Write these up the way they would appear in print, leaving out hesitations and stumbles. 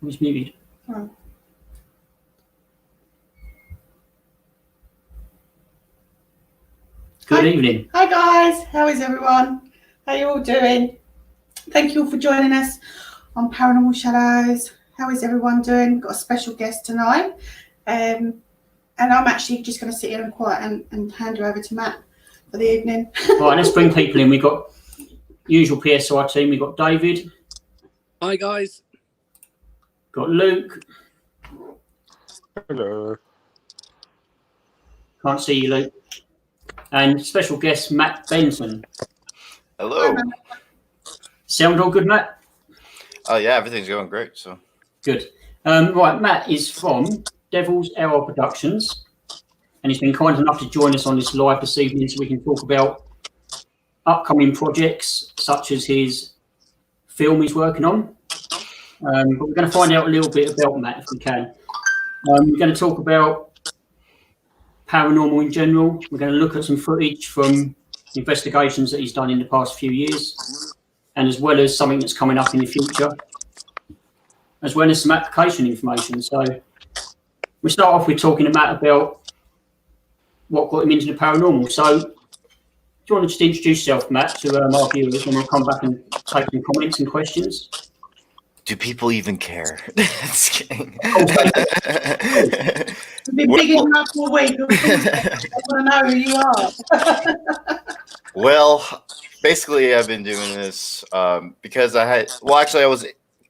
Who's muted? Oh. Good evening. Hi guys, how is everyone? How are you all doing? Thank you all for joining us on Paranormal Shadows. How is everyone doing? We've got a special guest tonight. And I'm actually just going to sit here and quiet and hand you over to Matt for the evening. All right, let's bring people in. We've got usual PSI team. We've got David. Hi guys. Got Luke. Hello. Can't see you, Luke. And special guest Matt Benton. Hello. Sound all good, Matt? Oh yeah, everything's going great. So good. Right, Matt is from Devil's Hour Productions, and he's been kind enough to join us on this live this evening, so we can talk about upcoming projects such as his film he's working on. But we're going to find out a little bit about Matt if we can. We're going to talk about paranormal in general. We're going to look at some footage from investigations that he's done in the past few years, and as well as something that's coming up in the future, as well as some application information. So we start off with talking to Matt about what got him into the paranormal. So do you want to just introduce yourself, Matt, to our viewers, and we'll come back and take some comments and questions? do people even care? Just kidding. We've been big enough for a week. I want to know who you are. Well, basically, I've been doing this because I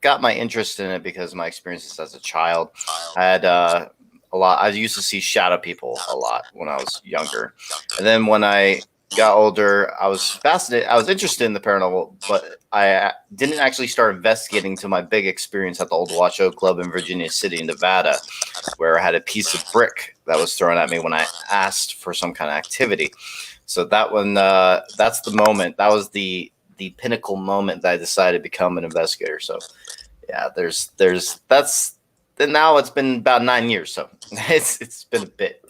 got my interest in it because of my experiences as a child. I had a lot. I used to see shadow people a lot when I was younger, and then when I got older, I was fascinated. I was interested in the paranormal, but I didn't actually start investigating until my big experience at the Old Washoe Club in Virginia City, Nevada, where I had a piece of brick that was thrown at me when I asked for some kind of activity. So that one, that's the moment. That was the pinnacle moment that I decided to become an investigator. So yeah, then now it's been about 9 years. So it's been a bit.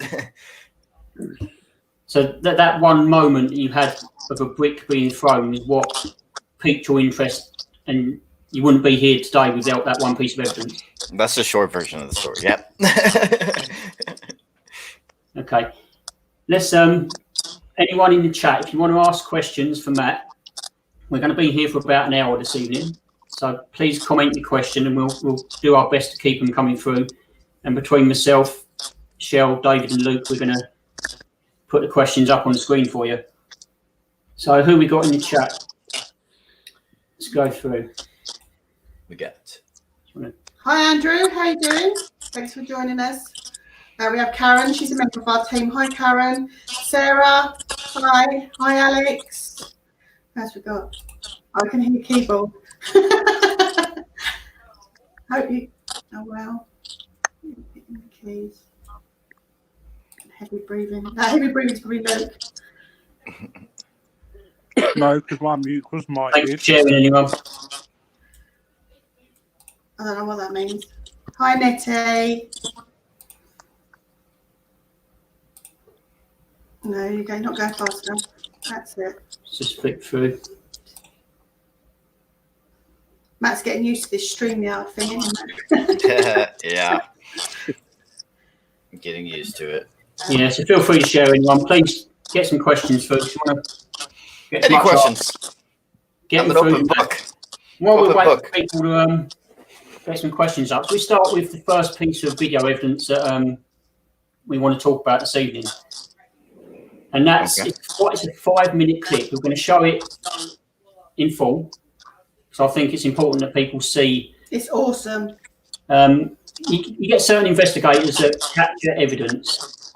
So that one moment you had of a brick being thrown is what piqued your interest, and you wouldn't be here today without that one piece of evidence. That's the short version of the story. Yep. Okay. Let's anyone in the chat, if you want to ask questions for Matt, we're going to be here for about an hour this evening. So please comment your question, and we'll do our best to keep them coming through. And between myself, Shell, David, and Luke, we're going to put the questions up on the screen for you. So who we got in the chat? Let's go through. We got. Hi, Andrew. How you doing? Thanks for joining us. We have Karen. She's a member of our team. Hi, Karen. Sarah. Hi. Hi, Alex. Who's we got? I can hear keyboard. Oh well. Keys. Heavy breathing. That heavy breathing's probably Luke. No, because my mute was Thanks for muted. sharing, anyone. I don't know what that means. Hi, Nettie. No, you go. Not go faster. That's it. Just flick through. Matt's getting used to this StreamYard thing, isn't it? Yeah. I'm getting used to it. Yeah, so feel free to share, anyone. Please get some questions first. You want to get Any much questions? Get I'm an them through. open book. While we're Open waiting book. for people to get some questions up, we start with the first piece of video evidence that we want to talk about this evening. And that's Okay. it's a 5-minute clip. We're going to show it in full. So I think it's important that people see. It's awesome. You get certain investigators that capture evidence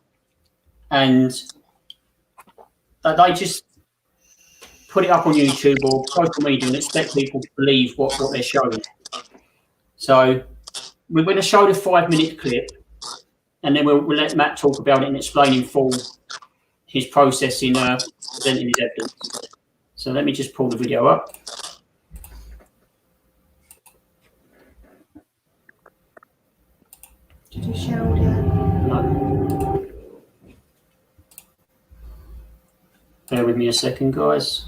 and they just put it up on YouTube or social media and expect people to believe what they're showing. So we're going to show the 5-minute clip and then we'll let Matt talk about it and explain in full his process in presenting his evidence. So let me just pull the video up. Did you share audio? No. Bear with me a second, guys.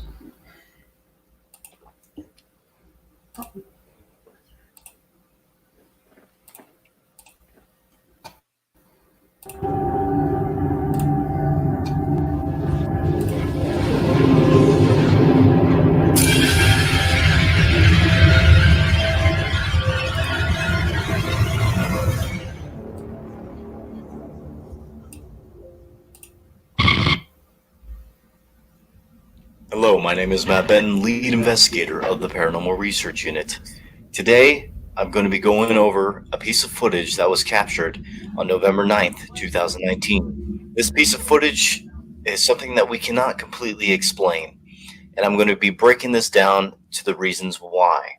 Hello, my name is Matt Benton, lead investigator of the Paranormal Research Unit. Today, I'm going to be going over a piece of footage that was captured on November 9th, 2019. This piece of footage is something that we cannot completely explain, and I'm going to be breaking this down to the reasons why.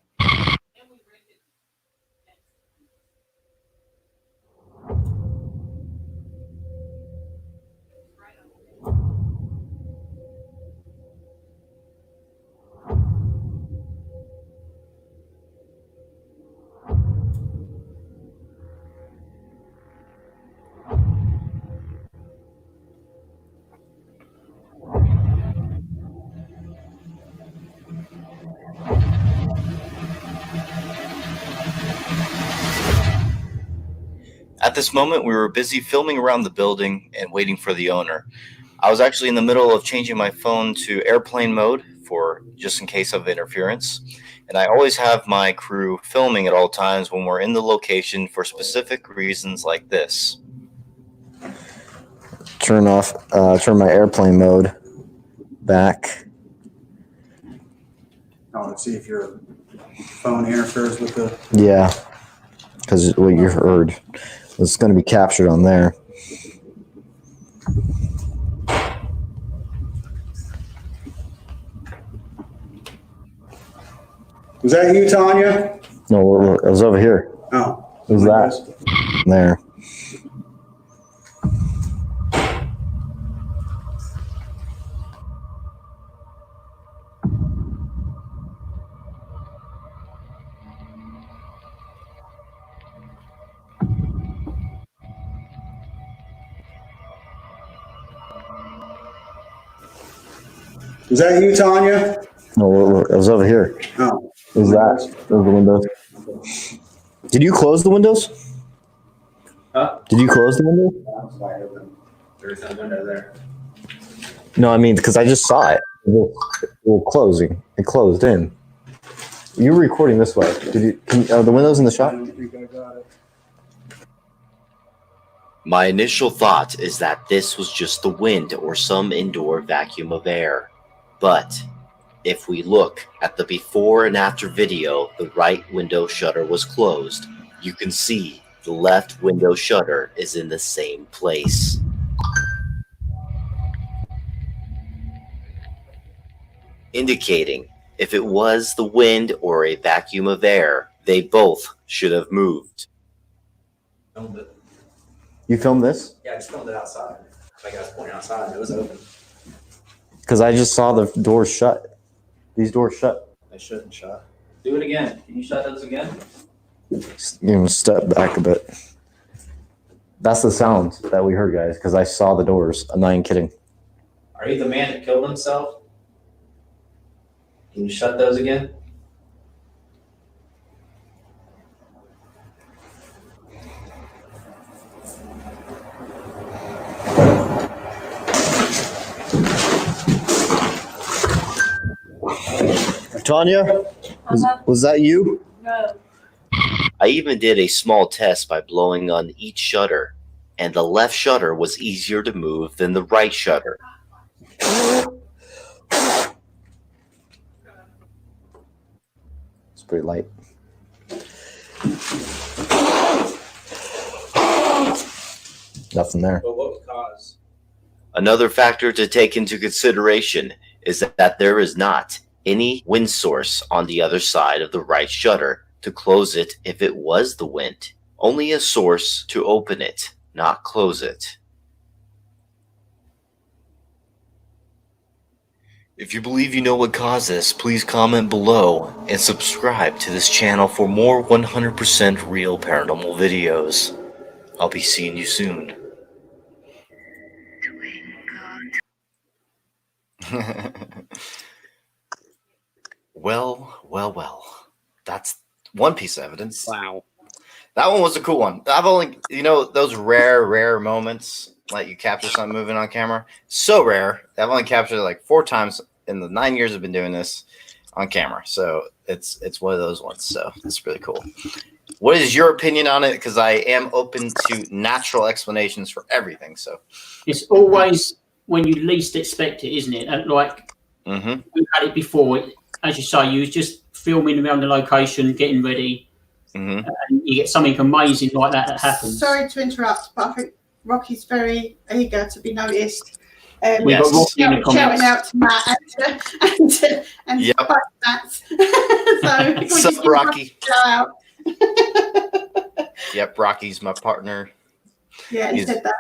At this moment, we were busy filming around the building and waiting for the owner. I was actually in the middle of changing my phone to airplane mode for just in case of interference. And I always have my crew filming at all times when we're in the location for specific reasons like this. Turn my airplane mode back. Oh, let's see if your phone interferes with the. Yeah, because what you heard was going to be captured on there. Was that you, Tanya? No, it was over here. Oh. It was that there. Was that you, Tanya? No, it was over here. Oh. It was that. It was the windows. Did you close the windows? Huh? Did you close the window? That's wide open. There's a window there. No, I mean, because I just saw it. Well, closing. It closed in. You were recording this way. Are the windows in the I shot? don't think I got it. My initial thought is that this was just the wind or some indoor vacuum of air. But if we look at the before and after video, the right window shutter was closed. You can see the left window shutter is in the same place. Indicating if it was the wind or a vacuum of air, they both should have moved. Filmed it. You filmed this? Yeah, I just filmed it outside. Like I was pointing outside, it was open. Because I just saw the doors shut. These doors shut. They shouldn't shut. Do it again. Can you shut those again? Step back a bit. That's the sound that we heard, guys, because I saw the doors. I'm not even kidding. Are you the man that killed himself? Can you shut those again? Tanya, was that you? No. I even did a small test by blowing on each shutter, and the left shutter was easier to move than the right shutter. It's pretty light. Nothing there. But what would cause? Another factor to take into consideration is that there is not any wind source on the other side of the right shutter to close it if it was the wind. Only a source to open it, not close it. If you believe you know what caused this, please comment below and subscribe to this channel for more 100% real paranormal videos. I'll be seeing you soon. Well. That's one piece of evidence. Wow. That one was a cool one. I've only, those rare moments, like you capture something moving on camera. So rare. I've only captured it like 4 times in the 9 years I've been doing this on camera. So it's one of those ones. So it's really cool. What is your opinion on it? Because I am open to natural explanations for everything. So It's always when you least expect it, isn't it? And like we've had it before. As you say, you was just filming around the location, getting ready, and you get something amazing like that happens. Sorry to interrupt, but I think Rocky's very eager to be noticed. We've got Rocky in the shouting comments. out to Matt and Yep. Matt. So we Sup, just give Rocky? a shout out. Yep, Rocky's my partner. Yeah, he He's- said that.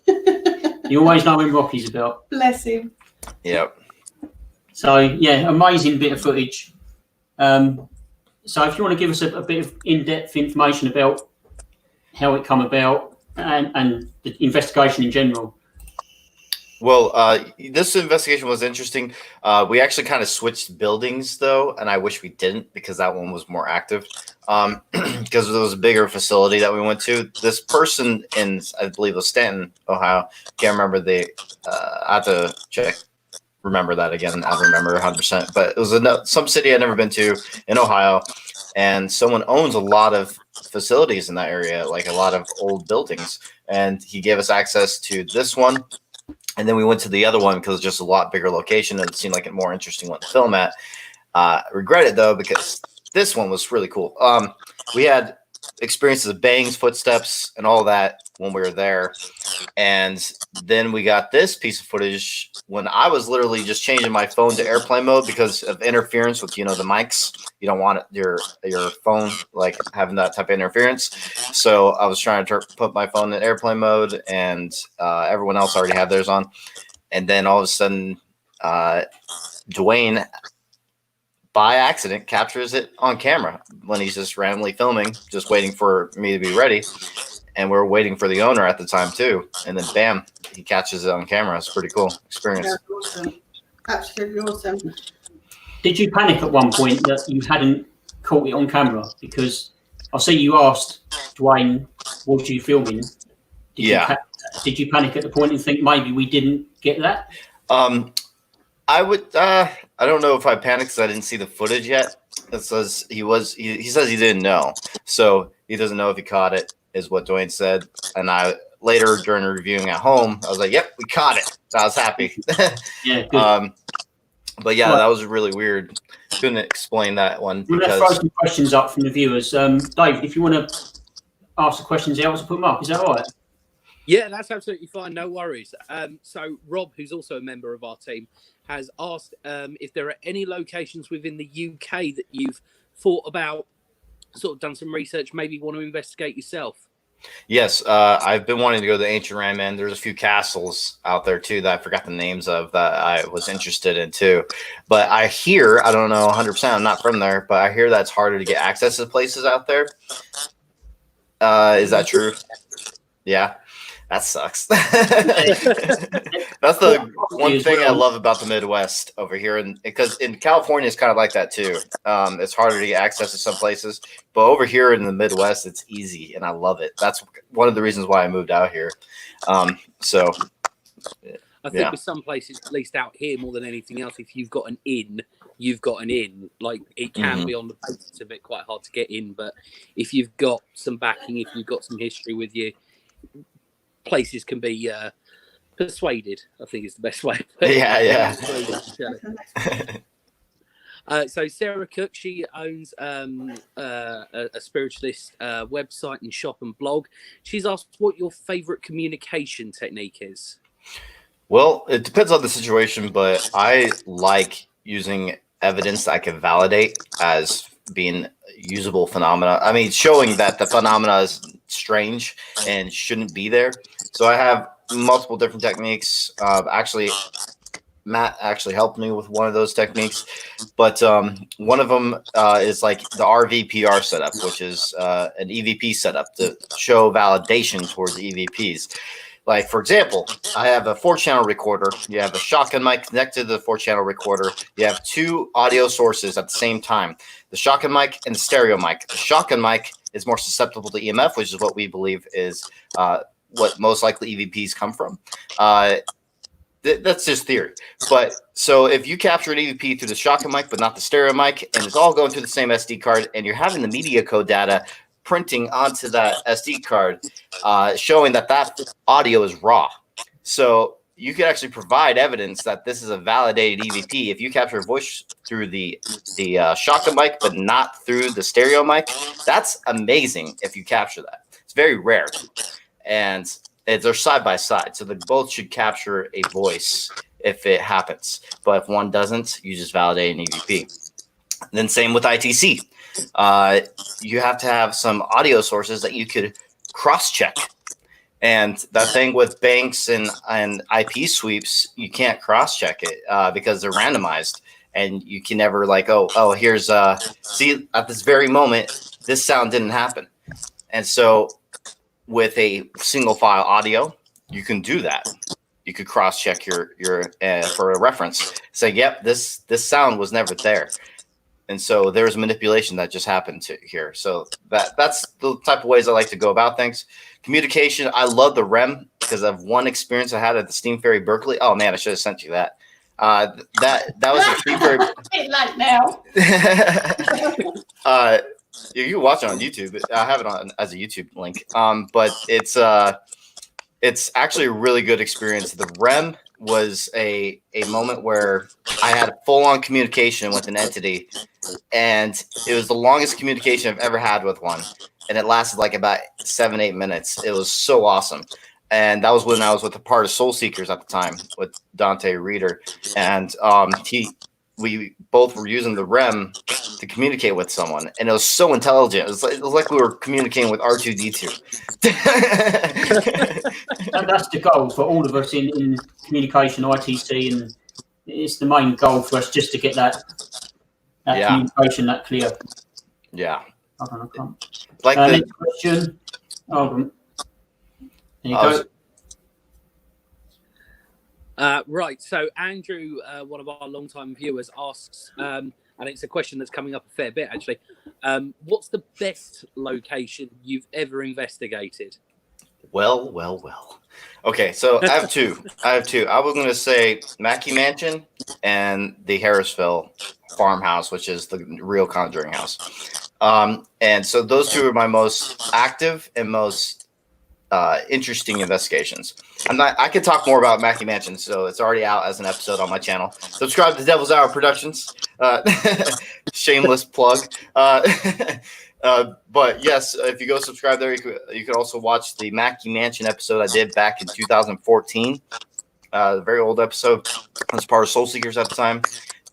Yeah, you always know when Rocky's about. Bless him. Yep. So yeah, amazing bit of footage. So if you want to give us a bit of in-depth information about how it come about and the investigation in general. Well, this investigation was interesting. We actually kind of switched buildings, though, and I wish we didn't because that one was more active. Because there was a bigger facility that we went to. This person in, I believe, it was Stanton, Ohio. Can't remember I have to remember that again. I don't remember 100%, but it was some city I'd never been to in Ohio, and someone owns a lot of facilities in that area, like a lot of old buildings, and he gave us access to this one. And then we went to the other one because it's just a lot bigger location and it seemed like a more interesting one to film at. Regret it though, because this one was really cool. We had experiences of bangs, footsteps, and all that when we were there. And then we got this piece of footage when I was literally just changing my phone to airplane mode because of interference with, the mics. You don't want your phone like having that type of interference. So I was trying to put my phone in airplane mode, and everyone else already had theirs on. And then all of a sudden, Dwayne, by accident, captures it on camera when he's just randomly filming, just waiting for me to be ready. And we're waiting for the owner at the time too. And then bam, he catches it on camera. It's a pretty cool experience. That's awesome. Absolutely awesome. Did you panic at one point that you hadn't caught it on camera? Because I see you asked Dwayne, "What are you filming?" Did you panic at the point and think maybe we didn't get that? I would. I don't know if I panicked because I didn't see the footage yet. It says he says he didn't know, so he doesn't know if he caught it. Is what Dwayne said, and I later during reviewing at home, I was like, "Yep, we caught it." I was happy. Yeah. Good. But yeah, that was really weird. Couldn't explain that one We're going to throw some questions up from the viewers. Dave, if you want to ask the questions out, to put them up. Is that all right? Yeah, that's absolutely fine. No worries. So Rob, who's also a member of our team, has asked if there are any locations within the UK that you've thought about sort of done some research, maybe want to investigate yourself? Yes, I've been wanting to go to the Ancient Randman. There's a few castles out there too that I forgot the names of that I was interested in too. But I hear, I don't know 100%, I'm not from there, but I hear that's harder to get access to places out there. Is that true? Yeah, that sucks. That's the one thing I love about the Midwest over here, and because in California it's kind of like that too. It's harder to get access to some places, but over here in the Midwest it's easy, and I love it. That's one of the reasons why I moved out here. So I think with some places, at least out here more than anything else, if you've got an in, you've got an in. Like it can be on the basis of it quite hard to get in, but if you've got some backing, if you've got some history with you, places can be persuaded, I think is the best way. Yeah. So Sarah Cook, she owns a spiritualist website and shop and blog. She's asked what your favorite communication technique is. Well, it depends on the situation, but I like using evidence that I can validate as being usable phenomena. I mean, showing that the phenomena is strange and shouldn't be there. So I have multiple different techniques. Actually, Matt actually helped me with one of those techniques, but one of them is like the RVPR setup, which is an EVP setup to show validation towards EVPs. Like, for example, I have a 4-channel recorder. You have a shotgun mic connected to the 4-channel recorder. You have 2 audio sources at the same time, the shotgun mic and the stereo mic. The shotgun mic is more susceptible to EMF, which is what we believe is what most likely EVPs come from. That's just theory. But so if you capture an EVP through the shotgun mic, but not the stereo mic, and it's all going through the same SD card, and you're having the media code data printing onto that SD card, showing that that audio is raw. So you can actually provide evidence that this is a validated EVP. If you capture a voice through the shotgun mic, but not through the stereo mic, that's amazing if you capture that. It's very rare. And they're side by side. So they both should capture a voice if it happens. But if one doesn't, you just validate an EVP. And then same with ITC. You have to have some audio sources that you could cross-check. And that thing with banks and IP sweeps, you can't cross-check it because they're randomized. And you can never like, oh, here's, see, at this very moment, this sound didn't happen. And so with a single file audio, you can do that. You could cross-check your for a reference. Say, yep, this sound was never there. And so there's manipulation that just happened here. So that's the type of ways I like to go about things. Communication, I love the REM because of one experience I had at the Steam Ferry Berkeley. Oh man, I should have sent you that. That was the Steam Ferry. Like now. You can watch it on YouTube. I have it on as a YouTube link. But it's actually a really good experience. The REM was a moment where I had full-on communication with an entity, and it was the longest communication I've ever had with one, and it lasted like about 7-8 minutes. It was so awesome. And that was when I was with a part of Soul Seekers at the time with Dante Reeder, and we both were using the REM to communicate with someone, and it was so intelligent. It was like we were communicating with R2-D2. That's the goal for all of us in communication, ITC, and it's the main goal for us just to get that communication that clear. Yeah. Hold on, I can't. Like next question. Hold on. There you go. Right, so Andrew, one of our long-time viewers, asks, and it's a question that's coming up a fair bit actually. What's the best location you've ever investigated? Well. Okay, so I have two. I was going to say Mackey Mansion and the Harrisville farmhouse, which is the real Conjuring house. And so those two are my most active and most interesting investigations. I could talk more about Mackey Mansion, so it's already out as an episode on my channel. Subscribe to Devil's Hour Productions. Shameless plug. But yes, if you go subscribe there, you could also watch the Mackey Mansion episode I did back in 2014. A very old episode. I was part of Soul Seekers at the time.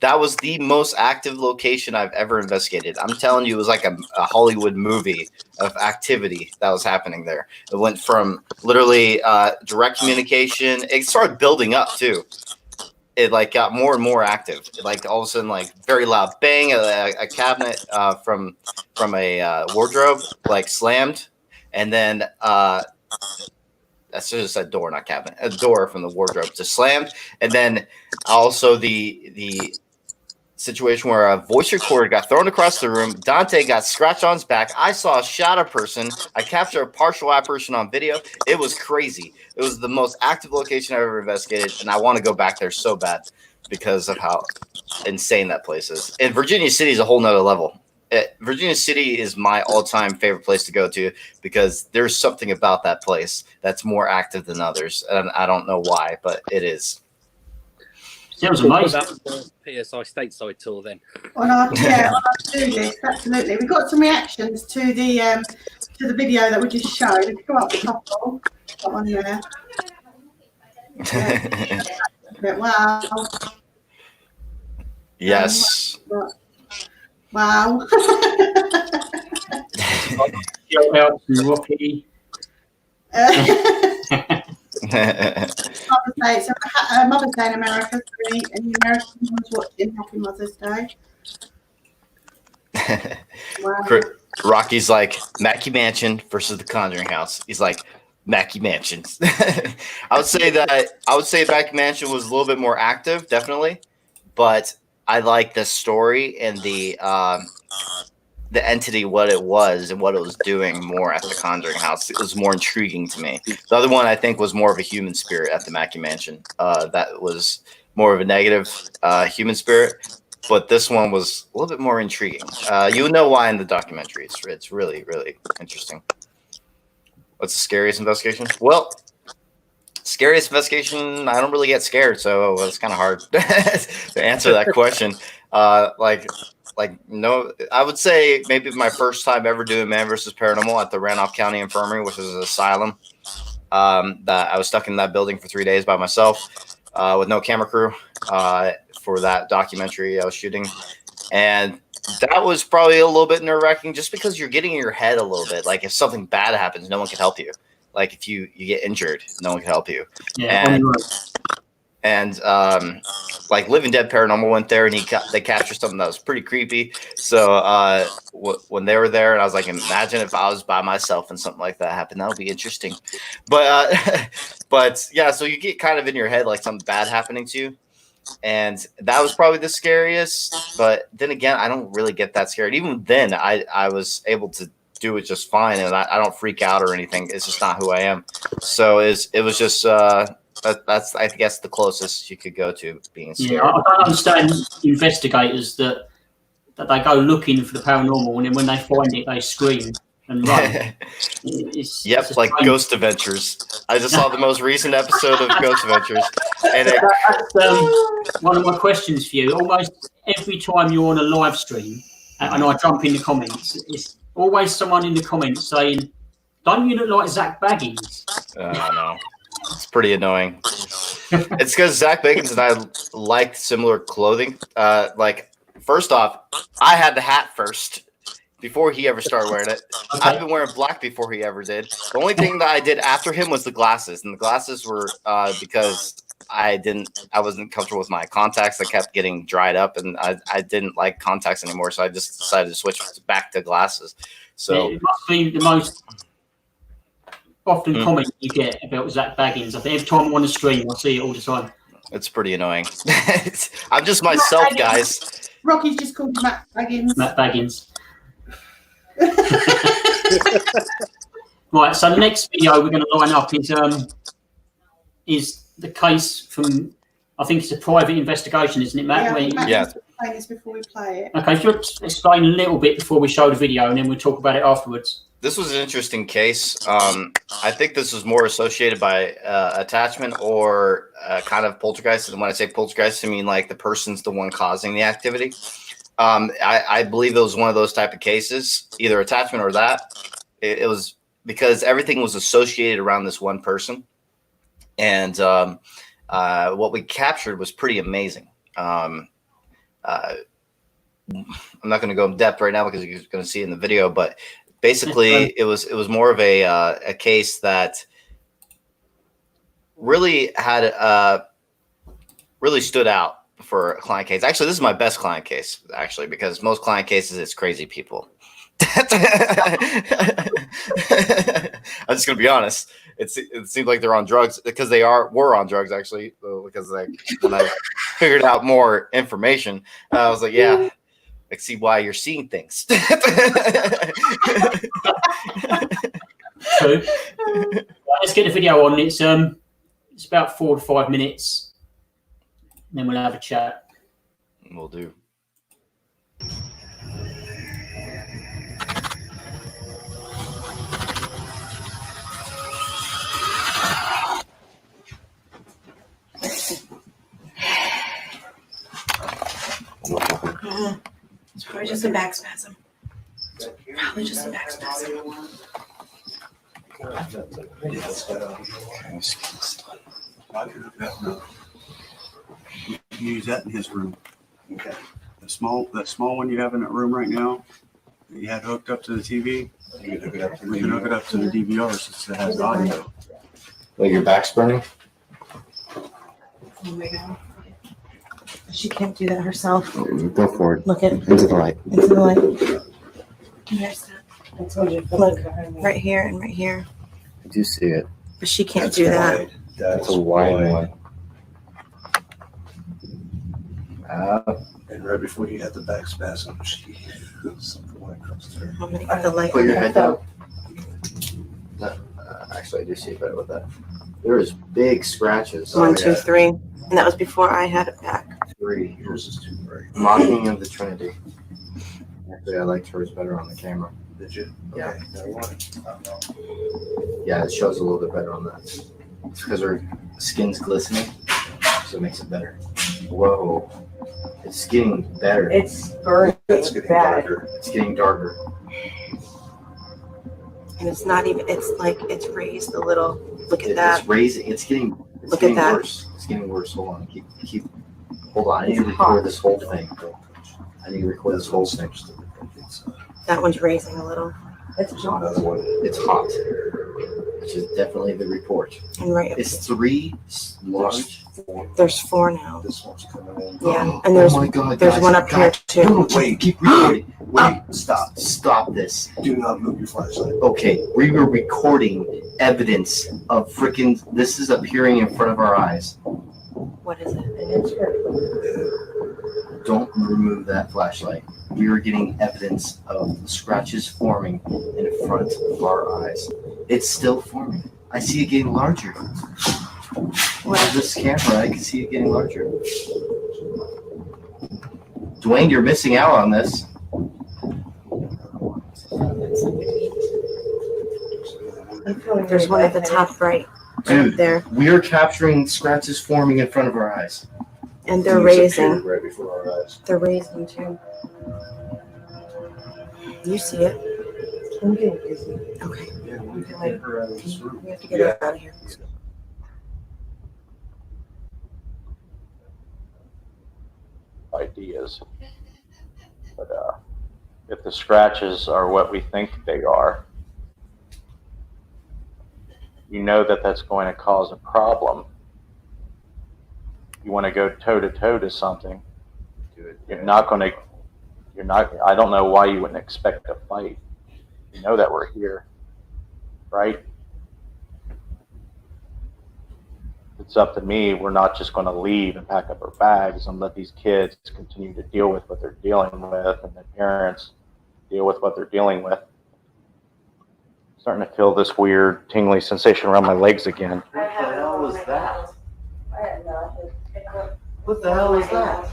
that was the most active location I've ever investigated. I'm telling you, it was like a Hollywood movie of activity that was happening there. It went from literally direct communication. It started building up too. It like got more and more active. It, like all of a sudden, like very loud bang, a cabinet from a wardrobe like slammed, and then that's just a door, not cabinet. A door from the wardrobe just slammed, and then also the situation where a voice recorder got thrown across the room. Dante got scratched on his back. I saw a shadow person. I captured a partial apparition on video. It was crazy. It was the most active location I've ever investigated, and I want to go back there so bad because of how insane that place is. And Virginia City is a whole nother level. Virginia City is my all-time favorite place to go to because there's something about that place that's more active than others, and I don't know why, but it is. Sounds amazing. About the PSI stateside tour then. On our do this, absolutely. We got some reactions to the video that we just showed. If you go up the couple, got one there. Yeah. Wow. Yes. Wow. Shout out to Rocky. Mother's Day in America, and the American ones watching Happy Mother's Day. Wow. Rocky's like Mackey Mansion versus the Conjuring House. He's like Mackey Mansion. I would say Mackey Mansion was a little bit more active, definitely, but I like the story and the entity, what it was and what it was doing more at the Conjuring House. It was more intriguing to me. The other one I think was more of a human spirit at the Mackey Mansion. That was more of a negative human spirit, but this one was a little bit more intriguing. You know why in the documentary. It's really, really interesting. What's the scariest investigation? Well, scariest investigation, I don't really get scared, so it's kind of hard to answer that question. No, I would say maybe my first time ever doing Man vs. Paranormal at the Randolph County Infirmary, which is an asylum. That I was stuck in that building for 3 days by myself with no camera crew for that documentary I was shooting. And that was probably a little bit nerve-wracking just because you're getting in your head a little bit. Like if something bad happens, no one can help you. Like if you get injured, no one can help you. Yeah, and like Living Dead Paranormal went there and they captured something that was pretty creepy. So when they were there, and I was like, imagine if I was by myself and something like that happened. That would be interesting. But but yeah, so you get kind of in your head like something bad happening to you. And that was probably the scariest. But then again, I don't really get that scared. Even then, I was able to do it just fine, and I don't freak out or anything. It's just not who I am. So it was just that's I guess the closest you could go to being scared. Yeah, I don't understand investigators that they go looking for the paranormal, and then when they find it, they scream and run. Yep, like Ghost Adventures. I just saw the most recent episode of Ghost Adventures, and that's one of my questions for you. Almost every time you're on a live stream, and I jump in the comments, it's always someone in the comments saying, "Don't you look like Zach Baggins?" No. It's pretty annoying. It's because Zach Bagans and I liked similar clothing. Like, first off, I had the hat first before he ever started wearing it. Okay. I've been wearing black before he ever did. The only thing that I did after him was the glasses, and the glasses were because I wasn't comfortable with my contacts. I kept getting dried up, and I didn't like contacts anymore, so I just decided to switch back to glasses. So it must be the most often comment you get about Zach Baggins. I think every time I'm on the stream, I see it all the time. It's pretty annoying. I'm just myself, guys. Rocky's just called Matt Baggins. Matt Baggins. Right, so the next video we're going to line up is the case from, I think it's a private investigation, isn't it, Matt? Yeah. Explain this before we play it. Okay, if you explain a little bit before we show the video, and then we'll talk about it afterwards. This was an interesting case. I think this was more associated by attachment or kind of poltergeist. And when I say poltergeist, I mean like the person's the one causing the activity. I believe it was one of those type of cases, either attachment or that. It was because everything was associated around this one person. And what we captured was pretty amazing. I'm not going to go in depth right now because you're going to see it in the video, but basically it was more of a case that really had really stood out for a client case. Actually, this is my best client case, actually, because most client cases it's crazy people. I'm just gonna be honest. It seems like they're on drugs because were on drugs actually. Because when I figured out more information, I was like, yeah, I see why you're seeing things. So let's get the video on. It's about 4 to 5 minutes, and then we'll have a chat. We'll do. It's probably just a back spasm. Probably just a back spasm. Use that in his room. Okay. That small one you have in that room right now, that you had hooked up to the TV. We can hook it up to the DVR since it has audio. Like your back's burning? Oh my God. She can't do that herself. Go for it. Look at Into the light. into the light. There's that. Look, right here and right here. I do see it. But she can't do that. Wide. That's a wide one. And right before you had the back spasm, something went across there. I'm gonna get the light. Put your head down. Actually, I do see it better with that. There is big scratches. 1, 2, 3. And that was before I had it back. 3. Yours is too bright. Mocking of the Trinity. Actually, I liked hers better on the camera. Did you? Yeah. Okay. Now what? Yeah, it shows a little bit better on that. It's because her skin's glistening, so it makes it better. Whoa. It's getting better. It's burning. It's getting darker. It's getting darker. And it's not even, it's like, it's raised a little. Look at that. It's raising. It's getting Look at that. worse. It's getting worse. Hold on. Hold on. I need to record this whole thing. I need to record this whole thing. That one's raising a little. It's hot. It's hot. Which is definitely the report. And right, It's 3 large. there's 4 now. This one's coming in. Yeah, and there's my God, there's guys, one up here too. No, wait, keep recording. Wait, stop this. Do not move your flashlight. Okay, we were recording evidence of freaking. This is appearing in front of our eyes. What is it? Don't remove that flashlight. We were getting evidence of scratches forming in front of our eyes. It's still forming. I see it getting larger. With this camera, I can see it getting larger. Dwayne, you're missing out on this. There's one at the top right. Dude, There. we are capturing scratches forming in front of our eyes. And they're raising. Right before our eyes. They're raising too. You see it. Okay. Yeah, we can get her out of this room. We have to get her out of here. Ideas. But if the scratches are what we think they are, you know that that's going to cause a problem. You want to go toe to toe to something. You're not going to. You're not. I don't know why you wouldn't expect a fight. You know that we're here, right? It's up to me. We're not just going to leave and pack up our bags and let these kids continue to deal with what they're dealing with, and their parents deal with what they're dealing with. Starting to feel this weird tingly sensation around my legs again. What the hell was that? What the hell is that?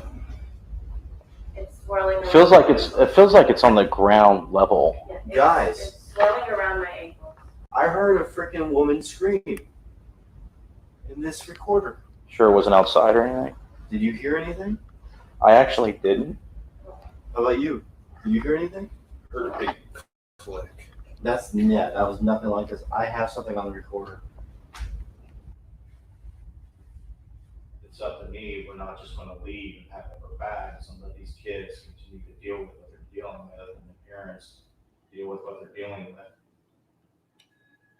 It's swirling. It feels like it's on the ground level. Guys. It's swirling around my ankle. I heard a freaking woman scream in this recorder. Sure, it wasn't outside or anything. Did you hear anything? I actually didn't. How about you? Did you hear anything? Heard a big click. That was nothing like this. I have something on the recorder. it's up to me. We're not just going to leave and pack up our bags and let these kids continue to deal with what they're dealing with, and the parents deal with what they're dealing with.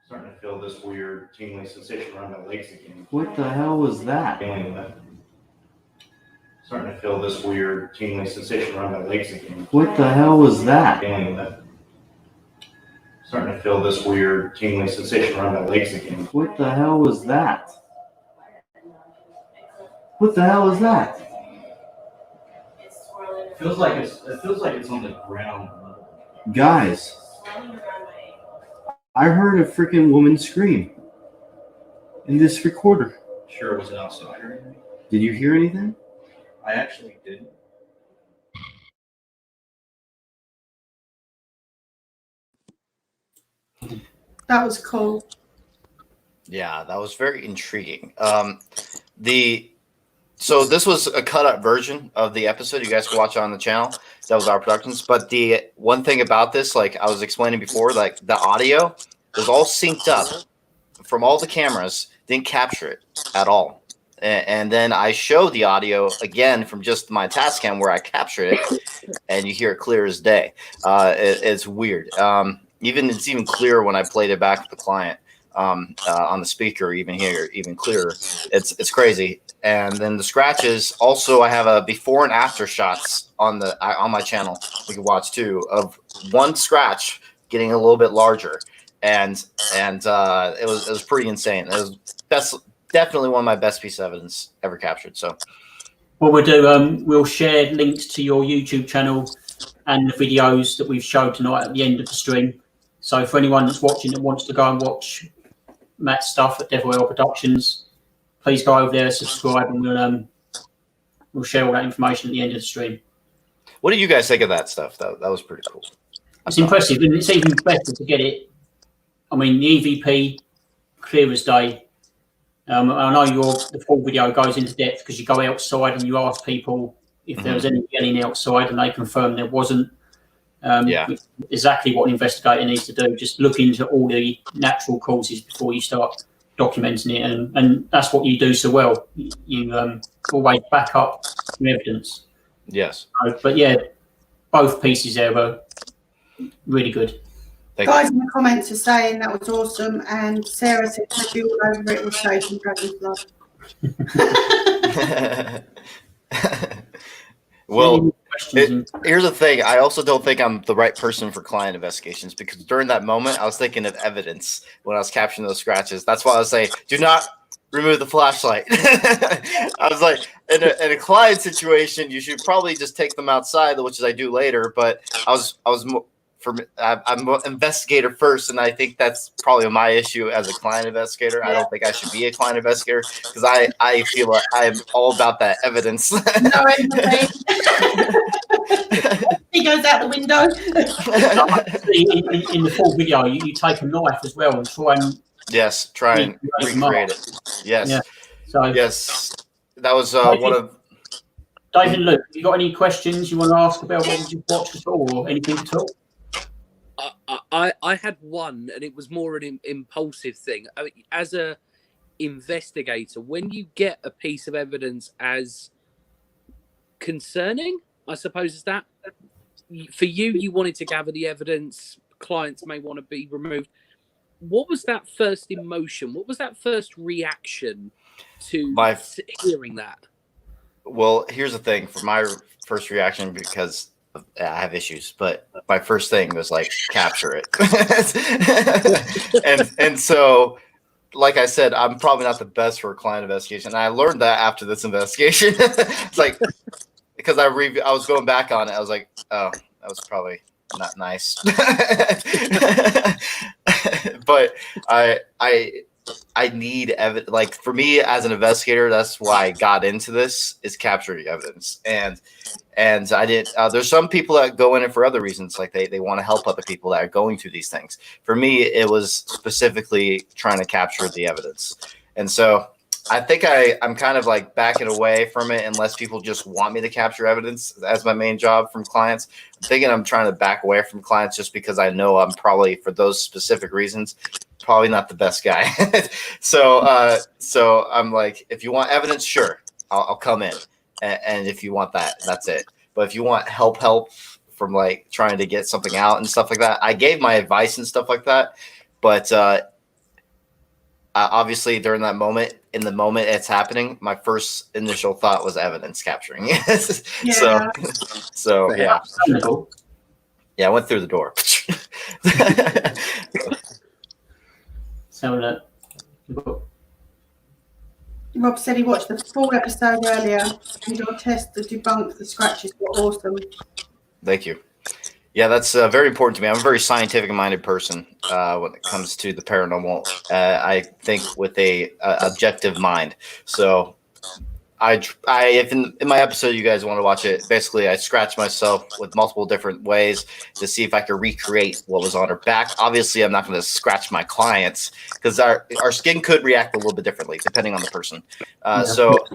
Starting to feel this weird tingling sensation around my legs again. What the hell was that? Dealing with. Starting to feel this weird tingling sensation around my legs again. What the hell was that? Dealing with. Starting to feel this weird tingling sensation around my legs again. What the hell was that? What the hell was that? It feels like it's on the ground. Guys, I heard a freaking woman scream in this recorder. Sure, it was an outsider. Did you hear anything? I actually didn't. That was cool. Yeah, that was very intriguing. So this was a cut up version of the episode. You guys can watch it on the channel. That was our productions. But the one thing about this, like I was explaining before, like the audio was all synced up from all the cameras, didn't capture it at all. And then I show the audio again from just my task cam where I captured it, and you hear it clear as day. It's weird. It's even clearer when I played it back with the client on the speaker. Even clearer. It's crazy. And then the scratches. Also, I have a before and after shots on my channel. We can watch too of one scratch getting a little bit larger, and it was pretty insane. It was definitely one of my best pieces of evidence ever captured. So, what we'll do, we'll share links to your YouTube channel and the videos that we've showed tonight at the end of the stream. So for anyone that's watching that wants to go and watch Matt's stuff at Devil Oil Productions, please go over there, subscribe, and we'll share all that information at the end of the stream. What do you guys think of that stuff? That was pretty cool. It's impressive, and it's even better to get it. I mean, the EVP, clear as day. I know the full video goes into depth because you go outside and you ask people if there was any yelling outside, and they confirm there wasn't. Exactly what an investigator needs to do. Just look into all the natural causes before you start documenting it, and that's what you do so well. You always back up your evidence. Yes. But yeah, both pieces there were really good. Guys in the comments are saying that was awesome, and Sarah said to be all over it with Sage and Dragon's Blood. Well, here's the thing. I also don't think I'm the right person for client investigations, because during that moment, I was thinking of evidence when I was capturing those scratches. That's why I was saying, do not remove the flashlight. I was like, in a client situation, you should probably just take them outside, which is I do later. But I'm an investigator first, and I think that's probably my issue as a client investigator. I don't think I should be a client investigator because I feel like I'm all about that evidence. He goes out the window. in the full video, you take a knife as well and try and recreate it. Yes. Yeah. So yes, that was one of. David, Luke, you got any questions you want to ask about what you watched at all, or anything at all? I had one, and it was more an impulsive thing. I mean, as a investigator, when you get a piece of evidence as concerning, I suppose is that for you wanted to gather the evidence, clients may want to be removed. What was that first emotion? What was that first reaction to hearing that? Well, here's the thing. For my first reaction, because I have issues, but my first thing was like, capture it. and so, like I said, I'm probably not the best for a client investigation. And I learned that after this investigation. It's like, because I was going back on it. I was like, oh, that was probably not nice. But I need evidence. Like, for me as an investigator, that's why I got into this, is capturing evidence. And I did. There's some people that go in it for other reasons, like they want to help other people that are going through these things. For me, it was specifically trying to capture the evidence. And so I think I'm kind of like backing away from it, unless people just want me to capture evidence as my main job from clients. I'm thinking I'm trying to back away from clients just because I know I'm probably, for those specific reasons, probably not the best guy. So I'm like, if you want evidence, sure, I'll come in. And if you want that, that's it. But if you want help from like trying to get something out and stuff like that, I gave my advice and stuff like that. But obviously during that moment, in the moment it's happening, my first initial thought was evidence capturing. Yeah. So yeah. Yeah, I went through the door. So Rob said he watched the full episode earlier, and your test to debunk the scratches were awesome. Thank you. Yeah, that's very important to me. I'm a very scientific-minded person when it comes to the paranormal. I think with a objective mind. So if in my episode you guys want to watch it, basically I scratched myself with multiple different ways to see if I could recreate what was on her back. Obviously, I'm not going to scratch my clients because our skin could react a little bit differently depending on the person.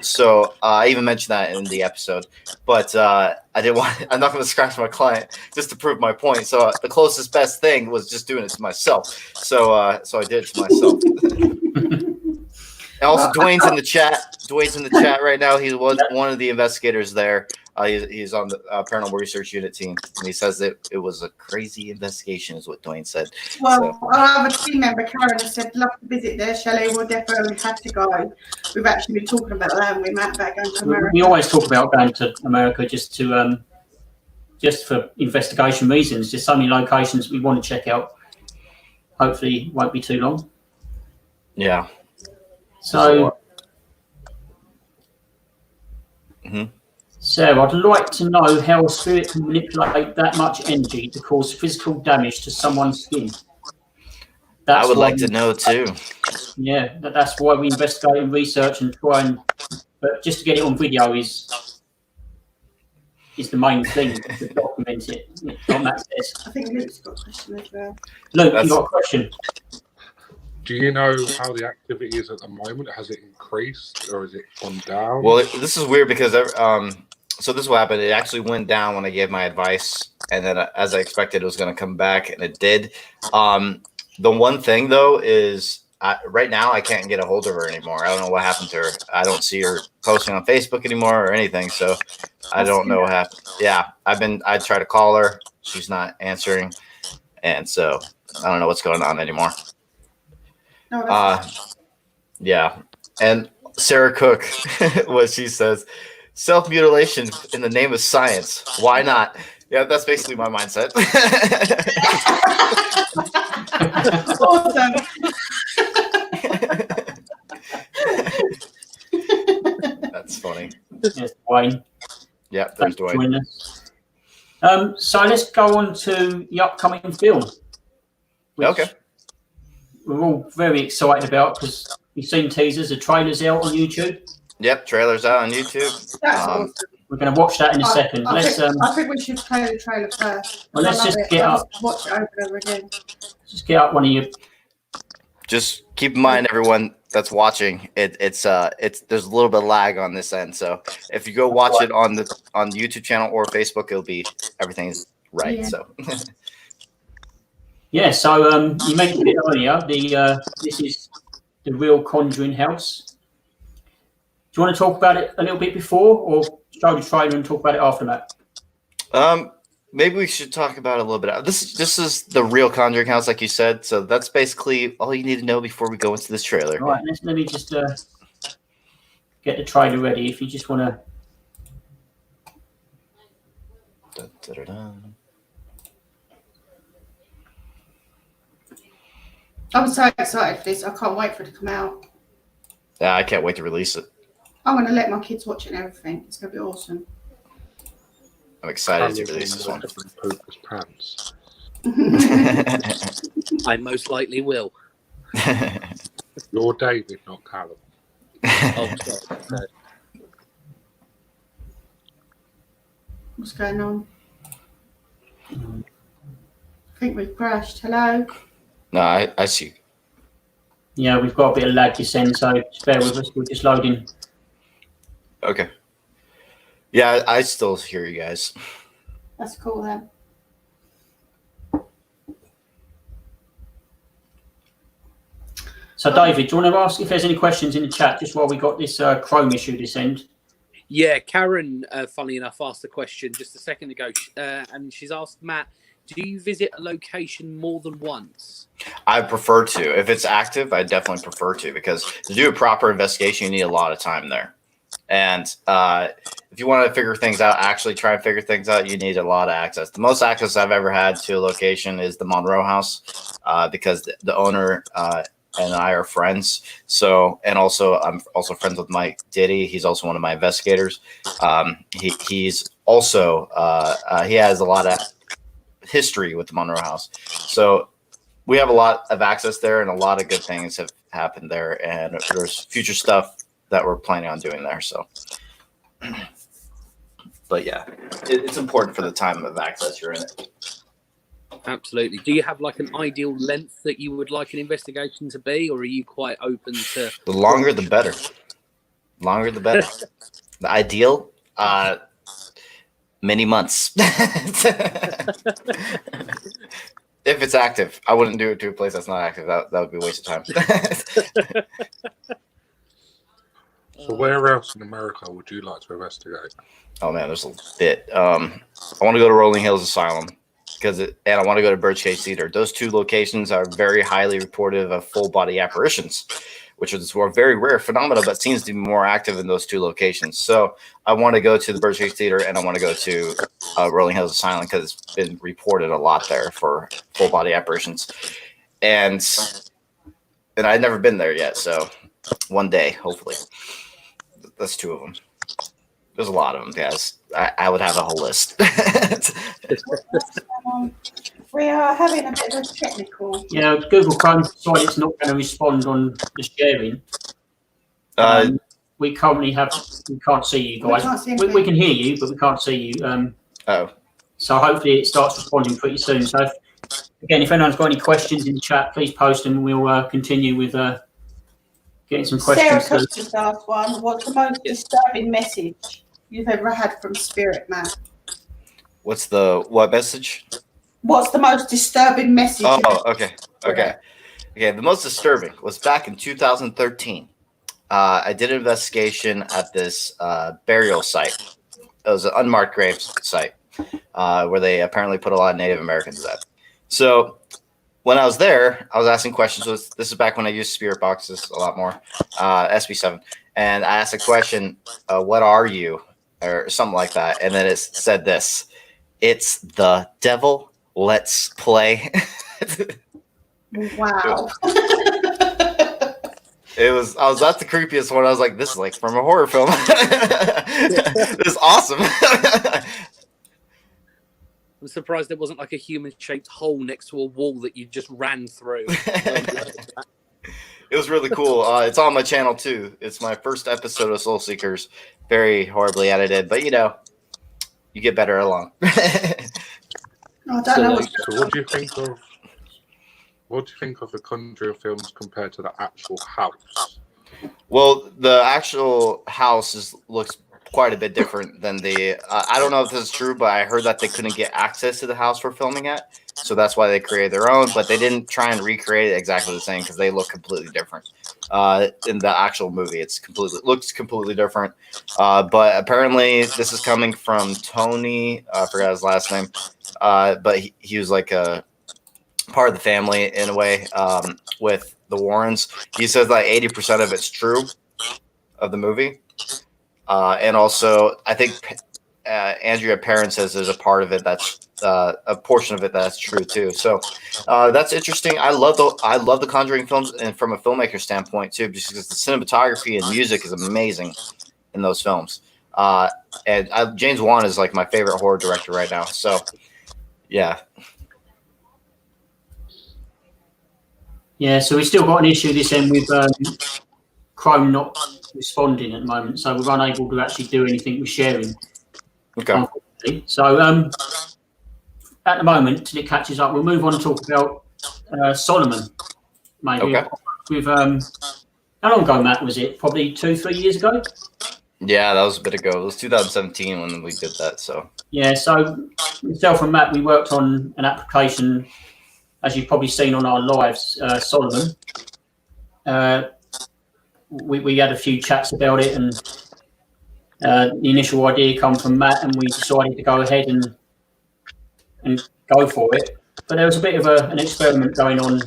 So I even mentioned that in the episode, but I'm not going to scratch my client just to prove my point. So the closest best thing was just doing it to myself. So I did it to myself. And also, Dwayne's in the chat. Dwayne's in the chat right now. He was one of the investigators there. He's on the Paranormal Research Unit team, and he says that it was a crazy investigation, is what Dwayne said. Well, our other team member, Karen, has said, love to visit there, Shelley. We'll definitely have to go. We've actually been talking about that, haven't we, Matt, about going to America? We always talk about going to America just for investigation reasons. Just so many locations we want to check out. Hopefully, it won't be too long. Yeah. So, Sarah, I'd like to know how a spirit can manipulate that much energy to cause physical damage to someone's skin. I would like to know too. Yeah, that's why we investigate and research and try but just to get it on video is the main thing to document it. I think Luke's got a question as well. Luke, you got a question? Do you know how the activity is at the moment? Has it increased or has it gone down? Well, this is weird because so this is what happened. It actually went down when I gave my advice, and then as I expected, it was going to come back, and it did. The one thing though is right now I can't get a hold of her anymore. I don't know what happened to her. I don't see her posting on Facebook anymore or anything, so I don't know what happened. Yeah, I tried to call her. She's not answering, and so I don't know what's going on anymore. Yeah, and Sarah Cook, what she says, self-mutilation in the name of science. Why not? Yeah, that's basically my mindset. Awesome. That's funny. Yes, Dwayne. Yeah, there's Dwayne. So let's go on to the upcoming film. Okay. We're all very excited about because we've seen teasers, the trailers out on YouTube. Yep, trailers out on YouTube. Awesome. We're going to watch that in a second. I think we should play the trailer first. Well, let's just get up. Watch it over and over again. Just get up one of you. Just keep in mind, everyone that's watching, it's there's a little bit of lag on this end. So if you go watch it on the YouTube channel or Facebook, it'll be everything's right. Yeah. So. Yeah, so you mentioned it earlier. This is the real Conjuring house. Do you want to talk about it a little bit before, or show the trailer and talk about it after that? Maybe we should talk about it a little bit. This is the real Conjuring house, like you said. So that's basically all you need to know before we go into this trailer. All right, let me just get the trailer ready. If you just want to. I'm so excited for this. I can't wait for it to come out. Yeah, I can't wait to release it. I'm going to let my kids watch it and everything. It's going to be awesome. I'm excited to release this one. Pants. I most likely will. You're David, not Callum. Oh, sorry. What's going on? I think we've crashed. Hello? No, I see. Yeah, we've got a bit of lag this end, so just bear with us. We're just loading. Okay. Yeah, I still hear you guys. That's cool then. So, David, do you want to ask if there's any questions in the chat just while we got this Chrome issue this end? Yeah, Karen, funnily enough, asked the question just a second ago, and she's asked Matt, do you visit a location more than once? I prefer to. If it's active, I definitely prefer to, because to do a proper investigation, you need a lot of time there. And if you want to figure things out, actually try and figure things out, you need a lot of access. The most access I've ever had to a location is the Monroe House, because the owner and I are friends. So, and also I'm also friends with Mike Diddy. He's also one of my investigators. He's also he has a lot of history with the Monroe House. So we have a lot of access there, and a lot of good things have happened there. And there's future stuff that we're planning on doing there. So, but yeah, it's important for the time of access you're in it. Absolutely. Do you have like an ideal length that you would like an investigation to be, or are you quite open to? The longer, the better. Longer, the better. The ideal, many months. If it's active, I wouldn't do it to a place that's not active. That would be a waste of time. So where else in America would you like to investigate? Oh man, there's a bit. I want to go to Rolling Hills Asylum and I want to go to Birdcage Theater. Those two locations are very highly reported of full body apparitions, which is a very rare phenomenon, but seems to be more active in those two locations. So I want to go to the Birdcage Theater, and I want to go to Rolling Hills Asylum, because it's been reported a lot there for full body apparitions. And I've never been there yet, so one day, hopefully. That's two of them. There's a lot of them, guys. I would have a whole list. We are having a bit of a technical. Yeah, Google Chrome decided it's not going to respond on the sharing. We currently we can't see you guys. We can hear you, but we can't see you. So hopefully it starts responding pretty soon. So if anyone's got any questions in the chat, please post them. We'll continue with getting some questions. Sarah Custer's last one. What's the most disturbing message you've ever had from Spirit, Matt? What's the what message? What's the most disturbing message? Oh, okay. The most disturbing was back in 2013. I did an investigation at this burial site. It was an unmarked grave site where they apparently put a lot of Native Americans at. So when I was there, I was asking questions. This is back when I used spirit boxes a lot more, SB7. And I asked a question, what are you? Or something like that. And then it said this: it's the devil. Let's play. Wow. I was at the creepiest one. I was like, this is like from a horror film. This is awesome. I'm surprised there wasn't like a human-shaped hole next to a wall that you just ran through. It was really cool. It's on my channel too. It's my first episode of Soul Seekers. Very horribly edited, but you get better along. I don't know. So what do you think of the Conjuring films compared to the actual house? Well, the actual house looks quite a bit different than the. I don't know if this is true, but I heard that they couldn't get access to the house for filming it, so that's why they created their own. But they didn't try and recreate it exactly the same because they look completely different. In the actual movie, looks completely different. But apparently, this is coming from Tony. I forgot his last name, but he was like a part of the family in a way with the Warrens. He says like 80% of it's true of the movie. And also, I think Andrea Perrin says there's a part of it that's a portion of it that's true too. So that's interesting. I love the Conjuring films, and from a filmmaker standpoint too, because the cinematography and music is amazing in those films. And James Wan is like my favorite horror director right now. So yeah. Yeah, so we've still got an issue this end with Chrome not responding at the moment, so we're unable to actually do anything with sharing. Okay. So at the moment, till it catches up, we'll move on and talk about Solomon. Maybe. Okay. With how long ago, Matt, was it? Probably 2-3 years ago? Yeah, that was a bit ago. It was 2017 when we did that. So yeah, so myself and Matt, we worked on an application, as you've probably seen on our lives, Solomon. We had a few chats about it, and The initial idea come from Matt, and we decided to go ahead and go for it. But there was a bit of an experiment going on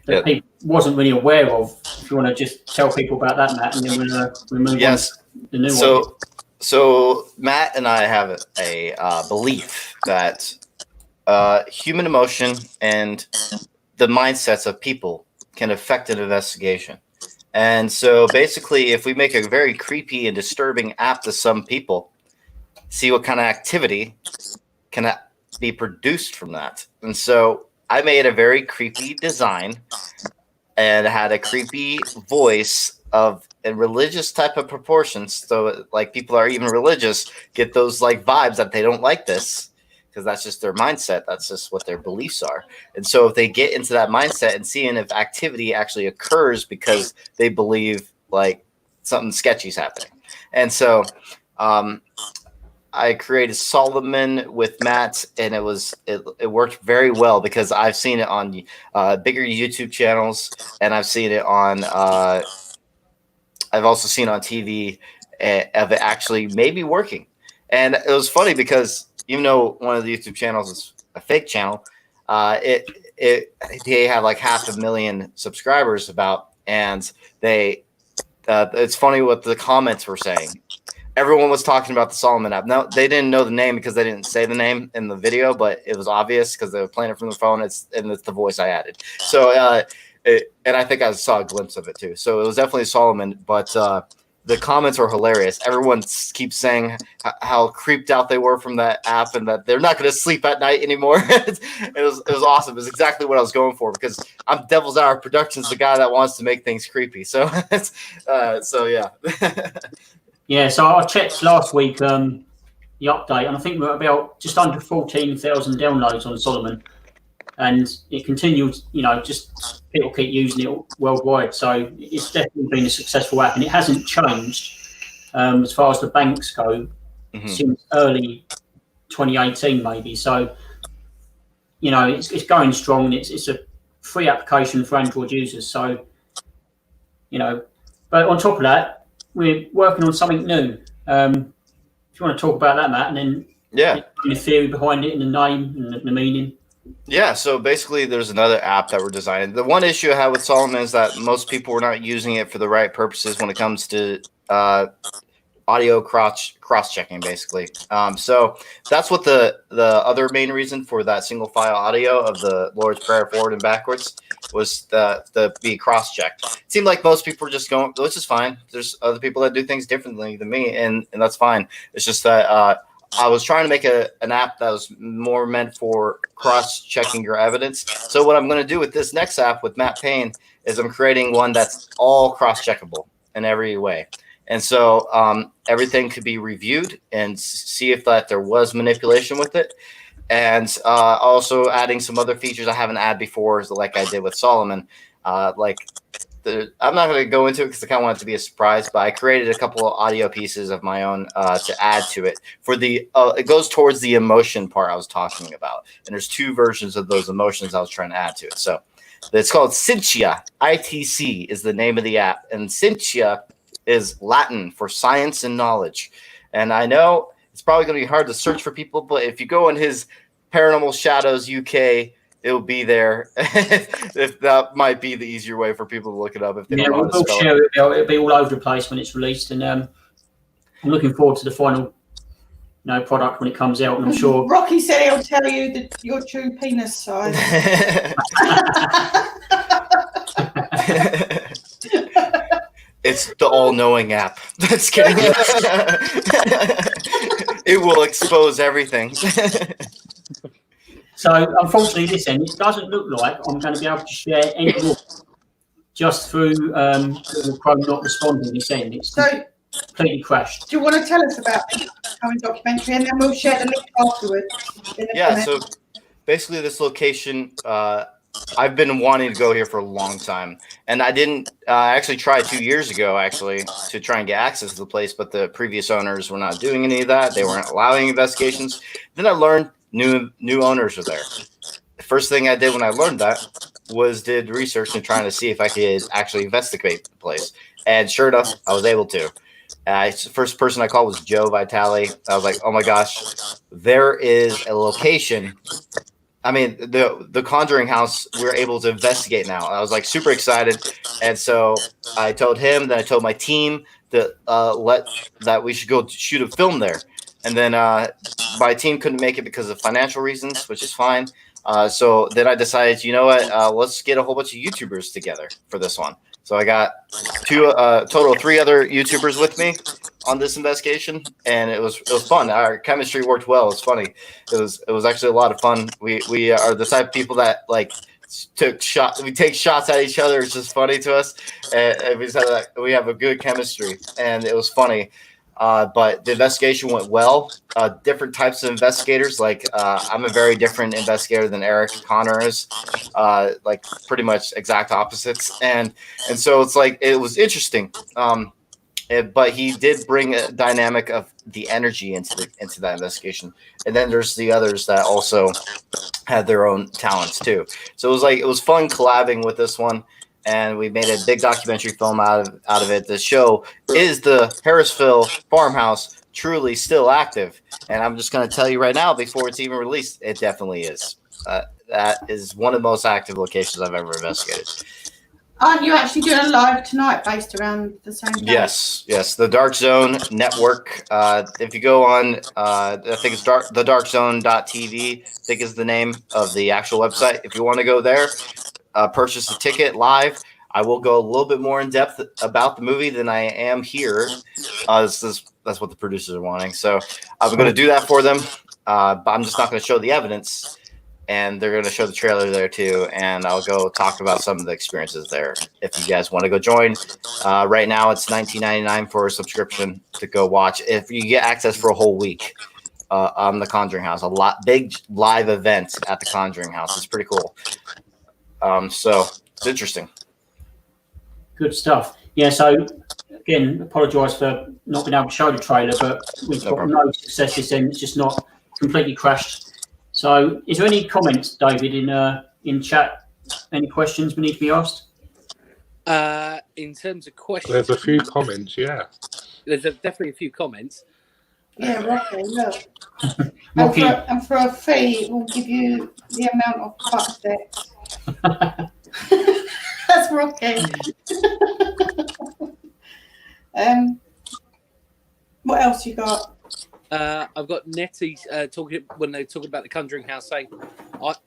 that people wasn't really aware of. If you want to just tell people about that, Matt, and then we'll move on to the new one. So Matt and I have a belief that human emotion and the mindsets of people can affect an investigation. And so basically, if we make a very creepy and disturbing app to some people, see what kind of activity can be produced from that. And so I made a very creepy design and had a creepy voice of a religious type of proportions. So like people are even religious get those like vibes that they don't like this, because that's just their mindset. That's just what their beliefs are. And so if they get into that mindset and seeing if activity actually occurs because they believe like something sketchy is happening. And so I created Solomon with Matt, and it worked very well because I've seen it on bigger YouTube channels, and I've seen it on I've also seen on TV of it actually maybe working. And it was funny because even though one of the YouTube channels is a fake channel, they have like 500,000 subscribers and it's funny what the comments were saying. Everyone was talking about the Solomon app. No, they didn't know the name because they didn't say the name in the video, but it was obvious because they were playing it from the phone. It's the voice I added. So, and I think I saw a glimpse of it too. So it was definitely Solomon, but the comments were hilarious. Everyone keeps saying how creeped out they were from that app and that they're not going to sleep at night anymore. It was awesome. It was exactly what I was going for because I'm Devil's Hour Productions, the guy that wants to make things creepy. So, yeah. Yeah, so I checked last week the update, and I think we're about just under 14,000 downloads on Solomon, and it continues. Just people keep using it worldwide. So it's definitely been a successful app, and it hasn't changed as far as the banks go since early 2018, maybe. So it's going strong, and it's a free application for Android users. So but on top of that, we're working on something new. If you want to talk about that, Matt, and then the theory behind it and the name and the meaning. Yeah, so basically there's another app that we're designing. The one issue I had with Solomon is that most people were not using it for the right purposes when it comes to audio cross-checking, basically. So that's what the other main reason for that single file audio of the Lord's Prayer forward and backwards was the be cross-checked. It seemed like most people were just going, which is fine. There's other people that do things differently than me, and that's fine. It's just that I was trying to make an app that was more meant for cross-checking your evidence. So what I'm going to do with this next app with Matt Payne is I'm creating one that's all cross-checkable in every way. And so everything could be reviewed and see if there was manipulation with it. And also adding some other features I haven't added before, like I did with Solomon. I'm not going to go into it because I kind of want it to be a surprise, but I created a couple of audio pieces of my own to add to it. For it goes towards the emotion part I was talking about. And there's two versions of those emotions I was trying to add to it. So it's called Scientia. ITC is the name of the app. And Scientia is Latin for science and knowledge. And I know it's probably going to be hard to search for people, but if you go in his Paranormal Shadows UK, it'll be there. If that might be the easier way for people to look it up. If they don't know how to spell share it. It'll be all over the place when it's released, and I'm looking forward to the final product when it comes out, and I'm sure Rocky said he'll tell you your true penis size. It's the all-knowing app. That's kidding. It will expose everything. So, unfortunately, this end, it doesn't look like I'm going to be able to share any more just through Google Chrome not responding this end. It's completely crashed. Do you want to tell us about the upcoming documentary, and then we'll share the link afterwards? Yeah, so basically this location, I've been wanting to go here for a long time, and I didn't actually try 2 years ago to try and get access to the place, but the previous owners were not doing any of that. They weren't allowing investigations. Then I learned new owners are there. The first thing I did when I learned that was did research and trying to see if I could actually investigate the place. And sure enough, I was able to. The first person I called was Joe Vitale. I was like, oh my gosh, there is a location. I mean, the Conjuring house, we're able to investigate now. I was like super excited. And so I told him, then I told my team that we should go shoot a film there. And then my team couldn't make it because of financial reasons, which is fine. So then I decided, you know what, let's get a whole bunch of YouTubers together for this one. So I got total of 3 other YouTubers with me on this investigation, and it was fun. Our chemistry worked well. It was funny. It was actually a lot of fun. We are the type of people that like took shots. We take shots at each other. It's just funny to us, and we have a good chemistry, and it was funny. But the investigation went well. Different types of investigators. Like I'm a very different investigator than Eric Connor is. Like pretty much exact opposites. And so it's like it was interesting. But he did bring a dynamic of the energy into that investigation. And then there's the others that also had their own talents too. So it was fun collabing with this one. And we made a big documentary film out of it. The show is the Harrisville farmhouse truly still active. And I'm just going to tell you right now, before it's even released, it definitely is. That is one of the most active locations I've ever investigated. Aren't you actually doing a live tonight based around the same place? Yes. The Dark Zone Network. If you go on, I think it's thedarkzone.tv, I think is the name of the actual website. If you want to go there, purchase a ticket live. I will go a little bit more in depth about the movie than I am here. That's what the producers are wanting. So I'm going to do that for them. But I'm just not going to show the evidence. And they're going to show the trailer there too. And I'll go talk about some of the experiences there. If you guys want to go join, right now it's $19.99 for a subscription to go watch. If you get access for a whole week on the Conjuring House, big live event at the Conjuring House. It's pretty cool. So it's interesting. Good stuff. Yeah. So again, apologise for not being able to show the trailer, but we've got no success this end. It's just not completely crashed. So, is there any comments, David, in chat? Any questions we need to be asked? In terms of questions, there's a few comments. Yeah, there's definitely a few comments. Yeah, Rocky, look. And for a fee, we'll give you the amount of butt sticks. That's Rocky. What else you got? I've got Nettie talking when they talk about the Conjuring House, saying,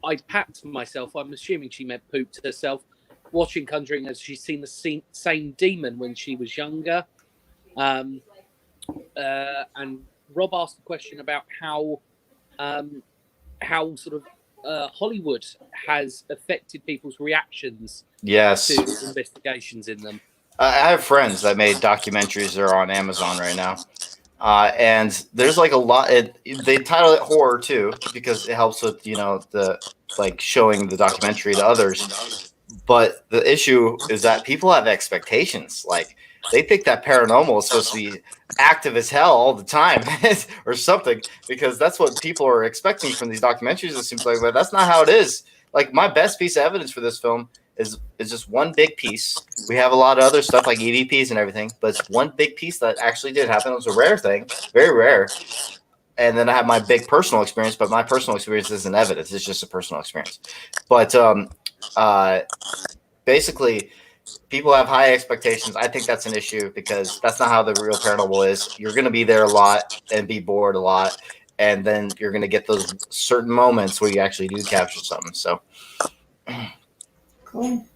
I papped myself. I'm assuming she meant pooped herself. Watching Conjuring, as she's seen the same demon when she was younger. And Rob asked a question about how sort of Hollywood has affected people's reactions to investigations in them. I have friends that made documentaries that are on Amazon right now. And there's like a lot. They title it horror too because it helps with the like showing the documentary to others. But the issue is that people have expectations. Like they think that paranormal is supposed to be active as hell all the time or something because that's what people are expecting from these documentaries. It seems like, but that's not how it is. Like my best piece of evidence for this film is just one big piece. We have a lot of other stuff like EVPs and everything, but it's one big piece that actually did happen. It was a rare thing, very rare. And then I have my big personal experience, but my personal experience isn't evidence. It's just a personal experience. But basically, people have high expectations. I think that's an issue because that's not how the real paranormal is. You're going to be there a lot and be bored a lot. And then you're going to get those certain moments where you actually do capture something. So... Cool.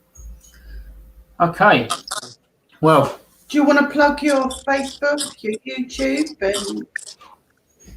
Okay. Well, do you want to plug your Facebook, your YouTube, and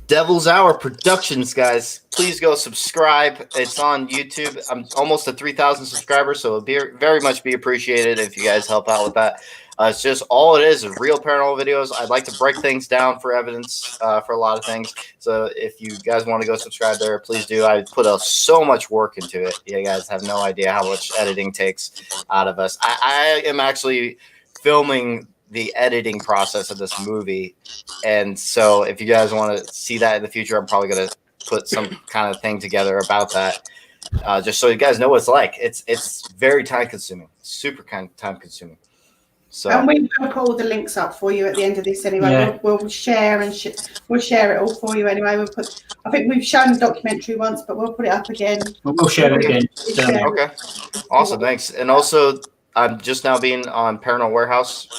Devil's Hour Productions, guys? Please go subscribe. It's on YouTube. I'm almost at 3,000 subscribers, so it'll very much be appreciated if you guys help out with that. It's just all it is real paranormal videos. I'd like to break things down for evidence for a lot of things. So if you guys want to go subscribe there, please do. I put so much work into it. You guys have no idea how much editing takes out of us. I am actually filming the editing process of this movie. And so if you guys want to see that in the future, I'm probably going to put some kind of thing together about that. Just so you guys know what it's like. It's very time consuming, super time consuming. So and we will put all the links up for you at the end of this anyway. Yeah. We'll share and we'll share it all for you anyway. I think we've shown the documentary once, but we'll put it up again. We'll share it again. okay, awesome, thanks. And also, I'm just now being on Paranormal Warehouse.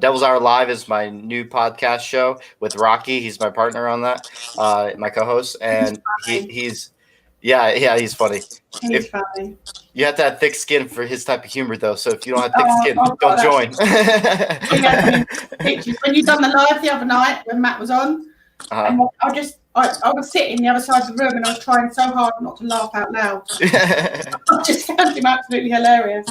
Devil's Hour Live is my new podcast show with Rocky. He's my partner on that, my co-host, and he's funny. He's funny. You have to have thick skin for his type of humor, though. So if you don't have thick skin, don't join. When you done the live the other night when Matt was on, and I was sitting the other side of the room and I was trying so hard not to laugh out loud. I just found him absolutely hilarious.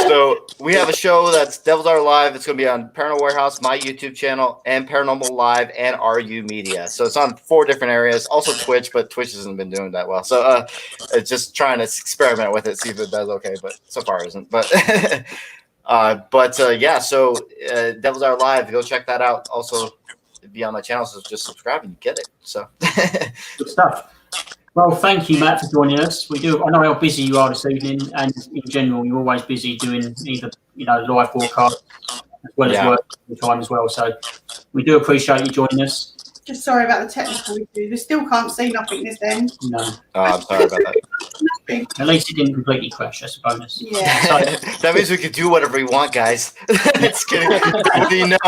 So we have a show that's Devil's Hour Live. It's going to be on Paranormal Warehouse, my YouTube channel, and Paranormal Live and RU Media. So it's on 4 different areas. Also Twitch, but Twitch hasn't been doing that well. So it's just trying to experiment with it, see if it does okay. But so far it isn't. But So Devil's Hour Live, go check that out. Also, be on my channel, so just subscribe and you get it. So good stuff. Well, thank you, Matt, for joining us. I know how busy you are this evening, and in general, you're always busy doing either live broadcasts as well as work all the time as well. So we do appreciate you joining us. Just sorry about the technical issues. We still can't see nothing this end. No. Oh, I'm sorry about that. Nothing. At least it didn't completely crash. That's a bonus. Yeah. So, that means we can do whatever we want, guys. Just kidding. What do you know?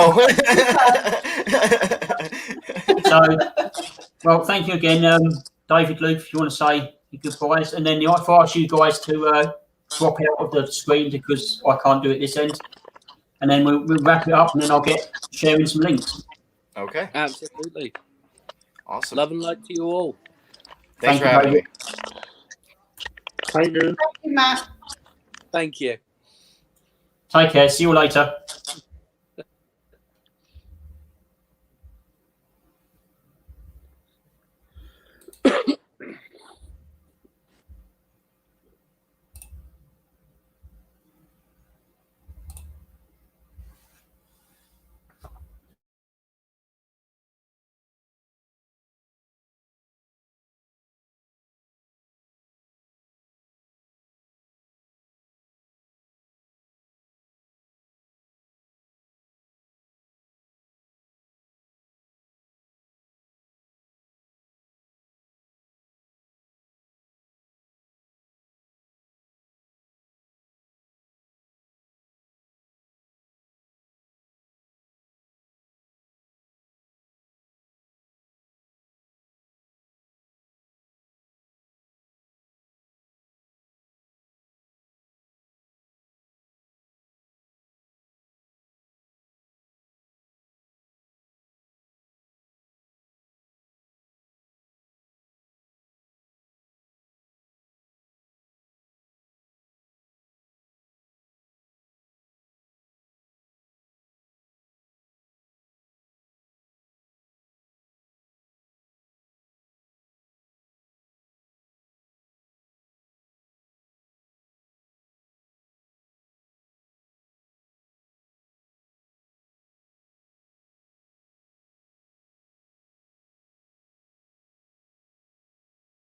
well, thank you again, David, Luke, if you want to say your goodbyes. And then if I ask you guys to drop out of the screen because I can't do it this end. And then we'll wrap it up and then I'll get sharing some links. Okay. Absolutely. Awesome. Love and light to you all. Thanks for having me. Thank you. Thank you, Matt. Thank you. Take care. See you later.